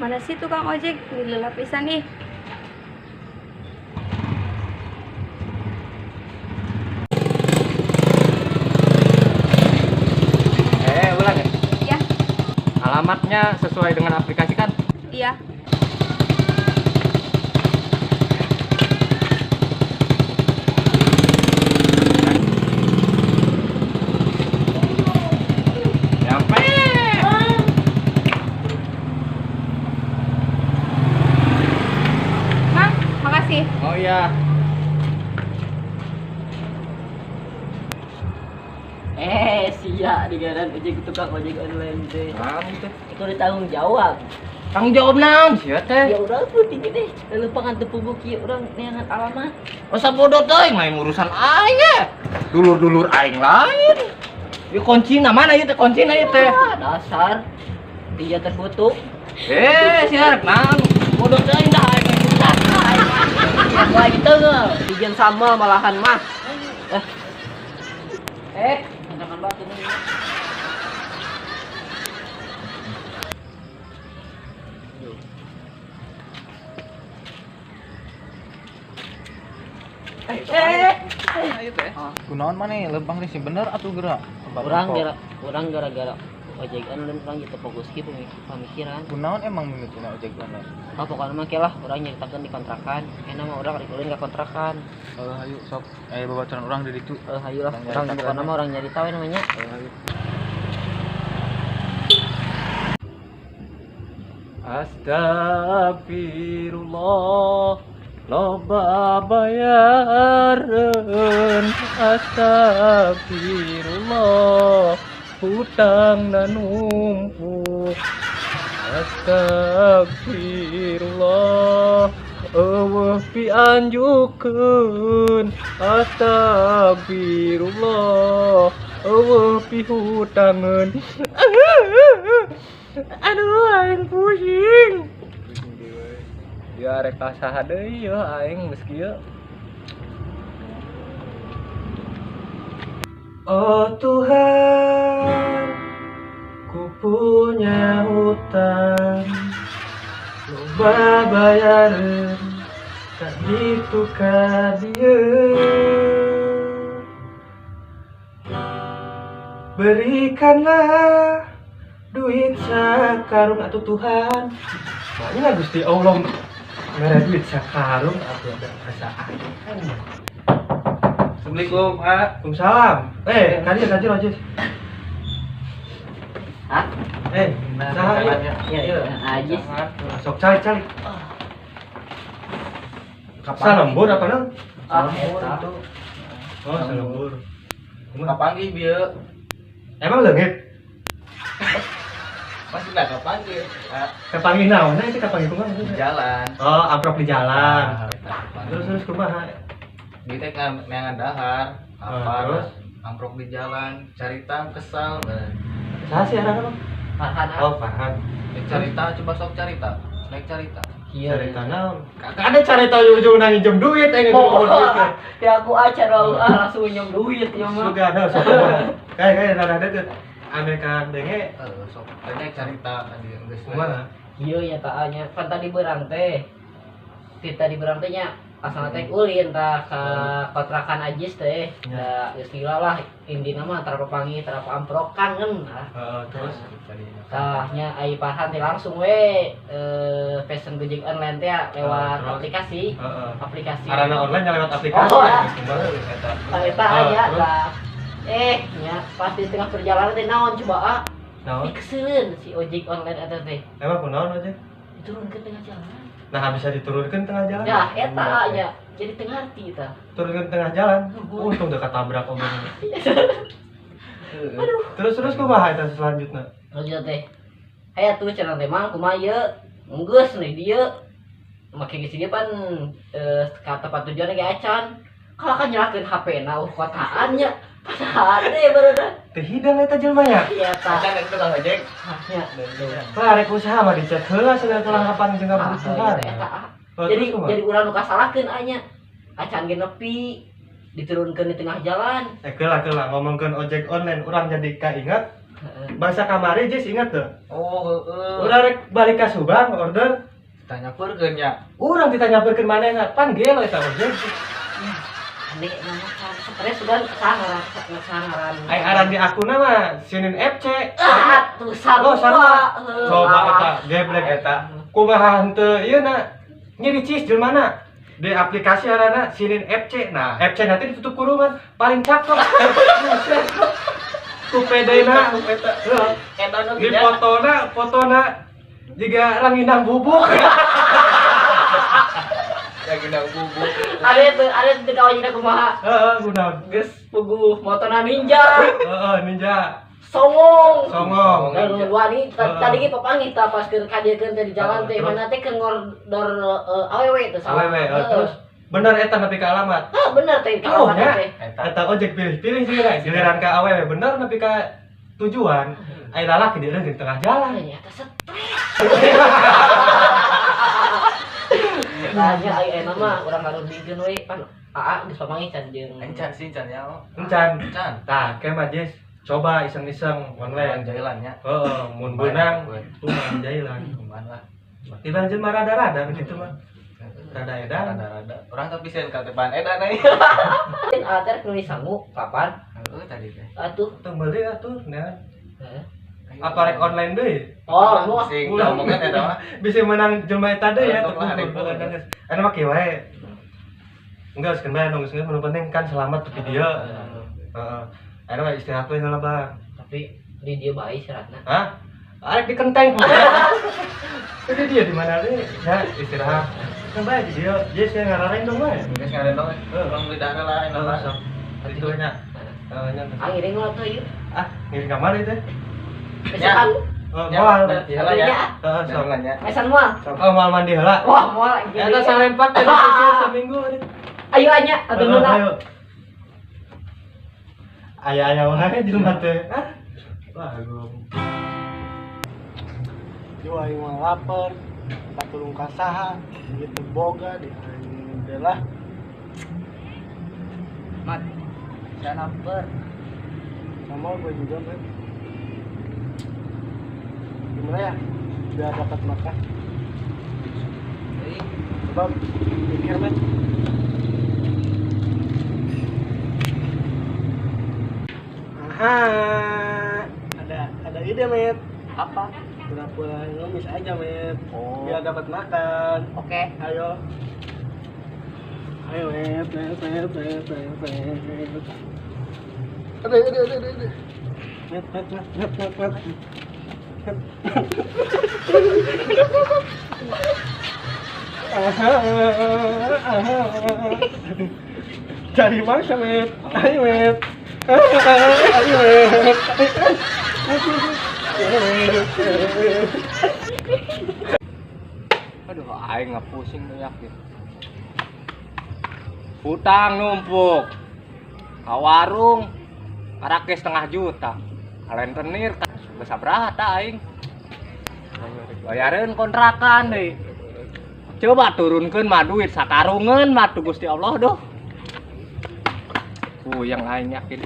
Mana sih tukang ojek? Ini lapisan nih. Ulang ya? Iya. Alamatnya sesuai dengan aplikasi kan? Iya. Nyampe. Mang, makasih. Oh iya. Sia di garan ojek tukang ojek online teh. Gitu. Itu ditanggung jawab. Tanggung jawab naon sia teh? Ya udah penting deh. Lalu pangan teu kieu urang neangan alamat. Masa bodoh teuing lain urusan aing ya. Dulur-dulur aing lain. Ieu kuncina mana ieu teh kuncina ieu teh? Dasar dia terbutuh. Sia nang bodoh teuing dah aing urusan aing. Ya gitu nggak? Dijen sama malahan mah. Jangan batu nih. Ayo teh. Kunaon maneh lempang sih bener atuh geura? Urang gara-gara ojek online urang gitu fokus ki pemikiran. Kunaon emang mimitinya ojek online? Oh pokoknya mah lah urang nyaritakeun di kontrakan. Enak mah urang rek ka kontrakan. Hayu sok babaturan urang di ditu. Hayu lah. Urang pokoknya mah urang nyarita we namanya. Hayu. Astagfirullah loba bayareun astagfirullah hutang dan numpuk astagfirullah eueuh pianjukeun astagfirullah eueuh pihutangeun aduh aing pusing ya rek kasaha deui ya aing geus kieu. Oh Tuhan, ku punya hutang loba bayareun ka ditu ka dieu. Berikanlah duit sakarung atuh Tuhan. Makanya Gusti Allah mere duit sakarung atuh ada perasaan. Assalamualaikum, Pak. Waalaikumsalam. Kaji Rojis. Hah? Saha ieu? Ya, Ajis. Sok cari. Salembur apa nang? Eta. Oh, salembur. Kapanggih bieu? Emang leungit? Masih enggak kapanggih? Kapanggih naon? Itu kapanggih kumaha? Jalan. Oh, amprok di jalan. Terus Terus kumaha? di teh neangan dahar. Terus? Amprok di jalan, carita kesal. Saha sih arana, Bang? Farhan. Oh, Farhan. Carita coba sok carita. Naik carita. Cerita naon? Kagak ada carita ujung nang minjem duit aing Oh, duit. ya aku acara langsung nyom duit ya mah. Sudah ada sok. Kayak rada deket. Ame ka denge Sok naik carita tadi geus. kumaha? Iya ya taanya kan tadi berang teh. Tadi berang teh nya asal teh ulin tah ka kontrakan Ajis teh. Da istilah lah indina mah antara pepangi antara amprok kangen lah. Terus Tah nya ai Farhan teh langsung we pesen gojek online teh lewat Terus? aplikasi. Aplikasi. Arana online lewat aplikasi. Oh, ya. Eta. Eta aja tah. Nya pas di tengah perjalanan teh naon coba Naon? dikeseun si ojek online eta teh. Emang kunaon aja? Diturunkeun tengah jalan. Nah, bisa diturunkan tengah jalan. Ya, eta nya. Jadi tengah arti eta. Turunkan tengah jalan. Untung dekat tabrak omongan. Terus kumaha eta selanjutnya? Lanjut teh. Aya tuh cenah teh mang kumaha ieu? Enggeus nih dieu. Make geus dieu pan ka tempat tujuan ge acan. Kalau kan nyalakeun HP-na kotaannya. Padahal teh bener. Teh hidang eta jelema nya. Iya ta. Acan itu tukang ojek. Nya. Lah rek usaha mah dicek heula segala kelengkapan jeung kebutuhan. Jadi urang nu kasalakeun anya. Acan ge nepi diturunkeun di tengah jalan. Keula ngomongkeun ojek online urang jadi kaingat Bahasa kamari Jis ingat tuh. Oh, Udah rek balik ke Subang order. tanya perkeun nya. Urang ditanya perkeun manehna pan gelo eta order. Ane nama stres sudah kesangaran. Ai aran di akuna mah Sinin FC. Tuh Oh, sarua. Coba eta Ah. geblek eta. Kumaha henteu ieu na nyeri cis jelmana. Di aplikasi arana Sinin FC. Nah, FC nanti ditutup kurungan paling cakep. Ku pedena eta. Eta nu Di fotona juga ranginang bubuk. Ya gendang bubuk. ada teu kawajina kumaha. Heeh, gunaon. Geus puguh motona ninja. Heeh, ninja. Songong. Songong. Dan wani tadi ge papangih ta pas keur kadiekeun teh di jalan teh mana teh keur ngordor awewe teh Awewe, terus bener eta nepi ka alamat. bener teh Oh, alamat ya. teh. Eta ojek pilih-pilih sih guys. Giliran ka awewe bener nepi ka tujuan. Ai lalaki di di tengah jalan. Ternyata stres. Tanya ai enak mah urang ngarundingkeun we pan aa geus papangih can jeung Encan sih can ya. Encan. Encan. Tah, ke mah Jis. Coba iseng-iseng online. Jailan nya. Heeh, mun beunang kumaha jailan. Gimana lah. Tiba jelema rada-rada begitu mah. Rada edan. Rada-rada. Orang tapi sen ka depan edan euy. ater nulis sangu kapan? Tadi teh. Atuh. Teu meuli atuh nah. Heeh. Apa rek online deui? Oh, nu sing ngomongan eta mah. Bisa menang jelema eta deui ya. Untuk lah, ada yang Anu mah kieu wae. Enggak, sekarang bae nunggu sekarang penting kan selamat di dia. Heeh. Anu mah istirahat we heula, Bang. tapi di dia baik syaratnya. Hah? Arek di kenteng. Jadi dia di mana deui? Ya, istirahat. Kan bae di dia. Dia sih ngararain dong bae. Geus ngarendong we. Orang lidahna lah enak lah. Itu nya. Nya. Ah ngiring lo tuh yuk. Ah, ngiring kamar itu. Pesan. Oh, Ya, moal. Heula ya. Heeh, sok. Jangan ya. Pesan mual. Oh, moal mandi heula. Wah mual. Eta salempat tadi sisir seminggu. Ayo anya atuh nuna. Ayo. Aya-aya wae jelema teh. Wah, gong. Jiwa yang mau lapar, patulung kasaha, gitu boga di aing adalah Mat. Saya lapar. sama gue juga men. Gimana ya? Biar dapat makan. Coba pikir men. Aha, ada ide met. Apa? Pura-pura ngemis aja met. Oh. Biar dapat makan. Oke. Ayo. Ayo, met. Ada. Met. Cari mangsa, met. Ayo, met. Ayo, met. Aduh, aing ngapusing tuh yakin. Hutang numpuk. Ka warung karake 1,5 juta. Rentenir besar berapa aing? Bayarin kontrakan deui. Coba turunkeun mah duit sakarungeun mah tuh Gusti Allah doh. Yang aing yakin.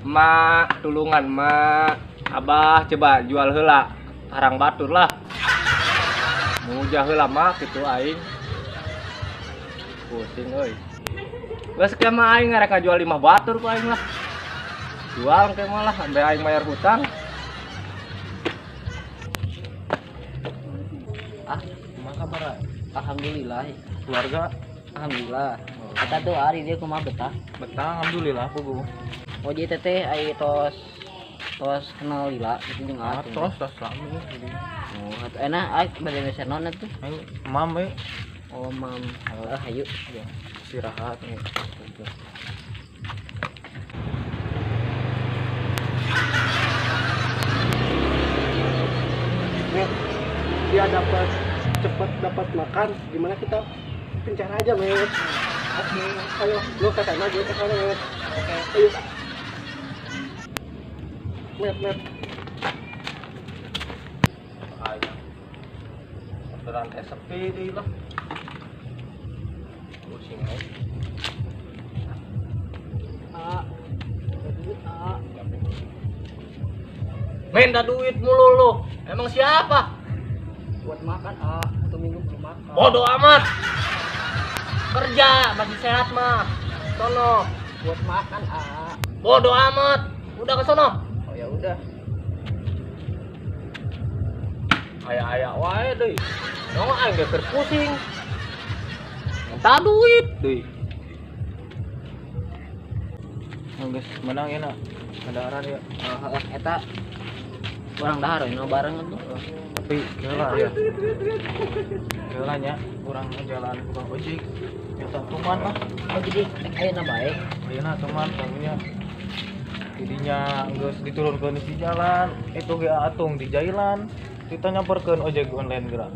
Mak tulungan mak Abah coba jual heula harang batur lah. Mujah heula mah kitu aing. Pusing euy. Geus ke mah aing ngarek ngajual 5 batur ku aing lah. Jual ke mah lah sampai aing bayar hutang. Kumaha kabar? Alhamdulillah. Keluarga Alhamdulillah. Kata tuh hari dia kumaha betah. betah alhamdulillah pugu. Oh jadi teteh ai tos kenal lila itu jeung atuh. Tos lami. Oh, atuh enak ai bade meser naon atuh? Aing mam we Oh, mam. Hayu. istirahat nih. Met, dia cepat dapat makan, gimana kita pencar aja met. Oke, ayo lu ke sana gue ke sana met. Oke, ayo. Met. Ayo. Orderan teh sepi deui lah. Pusing aja. Minta duit mulu lu. Emang siapa? Buat makan, ah. 1 minggu belum makan. Bodoh amat. Kerja masih sehat mah. Sono. Buat makan, ah. Bodoh amat. Udah ke sono. Oh ya udah. Aya wae deui. Nong aing ge keur pusing. Minta duit deui. Guys, menang ya nak. Kendaraan ya. Eta orang dahar ini barengan tuh. Tapi gila ya. Gila nya, kurang jalan tukang ojek. Eta teman lah. Oh jadi ayeuna baik. Ayeuna teman kamunya. Jadinya geus diturunkeun di jalan, itu ge atung di jailan. Kita nyamperkeun ojek online geura.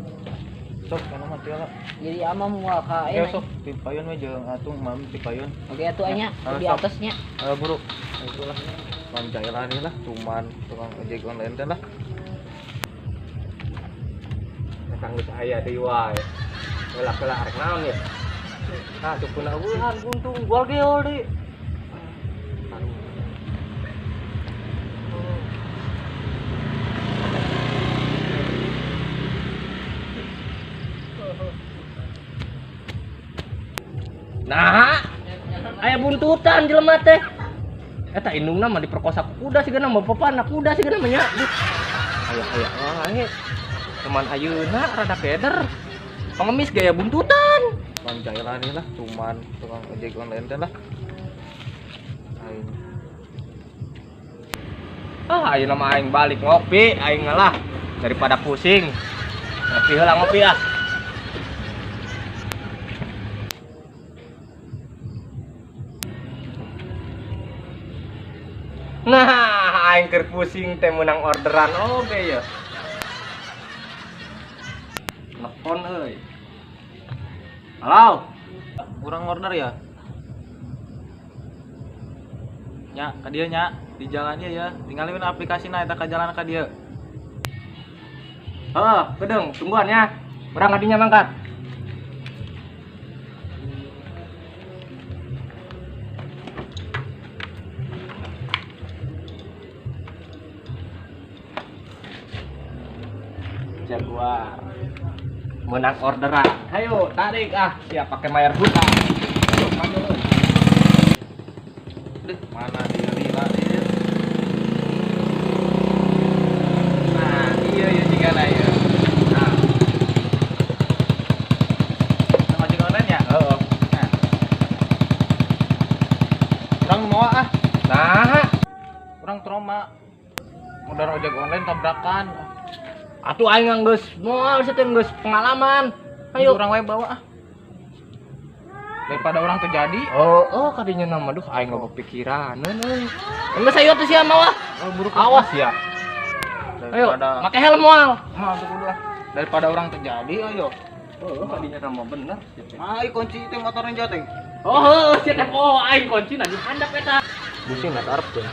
Sok kana mah teh lah. Jadi ama mual ka Ya ayeuna. sok di payun we jeung atung mam di payun. Oke atuh anya di sok. atasnya. Buru. Itulah. Tukang jailan lah, cuman tukang ojek online teh lah. Kang geus aya deui wae. Kelak-kelak arek naon ya? Nah, cukuna eueuhan buntung gol geol deui. Nah, aya buntutan jelema teh. Eta indungna mah diperkosa ku kuda sigana mah papana kuda sigana mah nya. Aya wae. Teman ayeuna rada keder. Pengemis gaya buntutan. Tukang jailan lah, cuman tukang ojek online teh lah. Aing Ayeuna mah aing balik ngopi, aing ngalah daripada pusing. Ngopi heula ngopi ah. Nah, aing keur pusing teh menang orderan oge ya. Telepon euy. Halo. kurang order ya. Nya, ka dieu nya, di jalan ieu ya. Tinggalin aplikasina eta ka jalan ka dieu. Heeh, kedeng, tungguan ya. Urang kadinya mangkat. Jaguar. Menang orderan. Ayo, tarik ah. Siap pakai bayar hutang. Ayo, maju euy. Deh, mana dia lila ieu. Nah, iya ya sigana ya. Nah, Sama ojek online ya? heeh. Nah. Kurang mau ah. Nah, Kurang trauma. Modal ojek online tabrakan. atuh aing geus moal situ geus pengalaman. Ayo Ayo. orang wae bawa ah. Daripada orang terjadi. Oh, kadinya nama duh aing gak kepikiran. Euy. Geus ayo tuh sia mah. Oh, buruk Awas ya. Ayo, daripada make helm moal. tuh udah. Daripada orang terjadi ayo. Oh, kadinya nama bener. Ai kunci teh motor ninja teh. Oh, sia teh aing kunci na di handap eta. Pusing nggak tarap tuh.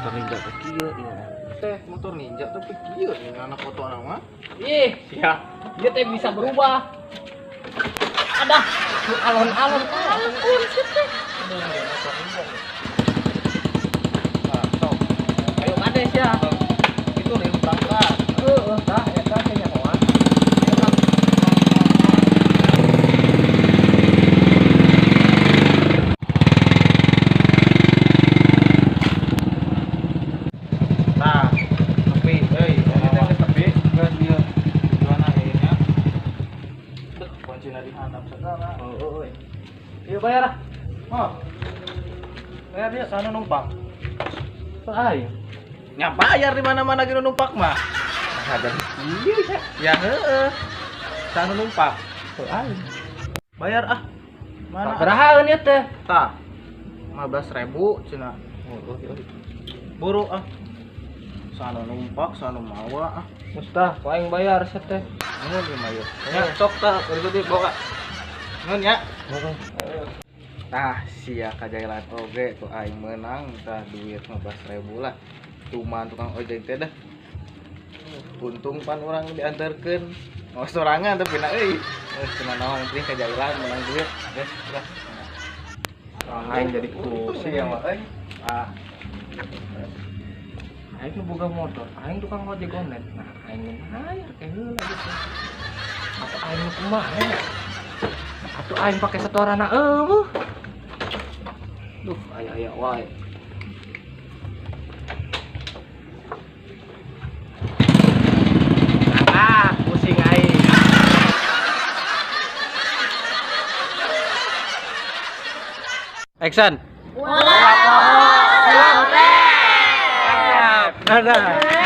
Motor ninja teh kieu ieu. Teh motor ninja tapi kieu ini anak foto anak mah. Ih, sia. Dia teh bisa berubah. Ada alon-alon kunci teh. Nah, sok. Ayo kades ya. Itu nih berangkat. Heeh, tah eta teh nyahoan. Nah, tapi euy, ini teh tapi geus dieu. Tujuanna akhirnya. Duh, kuncina dihandap segala. Oh, euy. Ieu bayar ah. Oh. Bayar dia sana numpang. Aing. Ya bayar di mana-mana gitu numpak mah. Ada iya Ya heeh. Sana numpak. aing. Bayar ah. Mana? Berahaan ya teh. Tah. 15.000 cenah. Buru ah. Sana numpak, sana mawa ah. Mustah, ku aing bayar set teh. Nuhun ieu mah ieu. Nya sok tah dari bawa. Nuhun ya. Tah sia kajailan oge tuh aing menang tah duit 15.000 lah. Cuman tukang ojek teh dah. Untung pan orang diantarkeun. Oh sorangan tapi na euy. Cenah naon penting kajailan menang duit. Geus udah. Aing jadi pusing ya mah euy. Ah. Aing nu boga motor, aing tukang ojek online. Nah, aing nu hayar kayak heula gitu. Atau aing nu kumaha ya? Atau aing pake setorana eueuh. Duh, aya wae. Ah, pusing aing. Action. Wah, Ada.